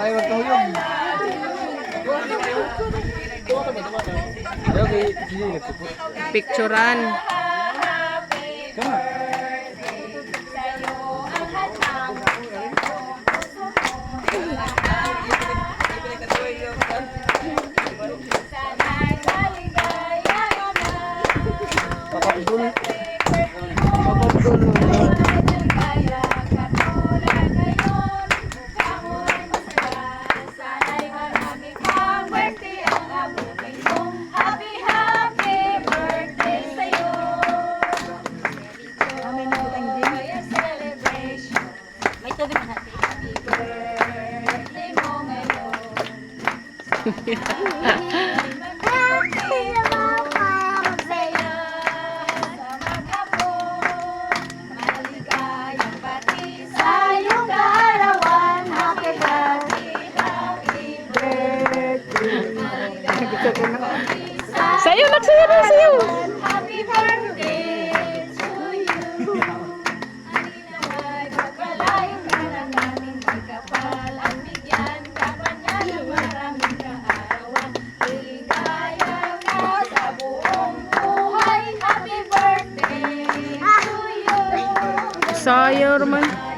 Ay, wag kahuyog. Picturean. Papabdul. Sayo, nagsayo na sayo. Happy birthday to you. Pagpalain ka ng aming magkapal at bigyan ka pa niya ng maraming kaarawan. Ligaya ka sa buong buhay. Happy birthday to you. Sayo, Roman.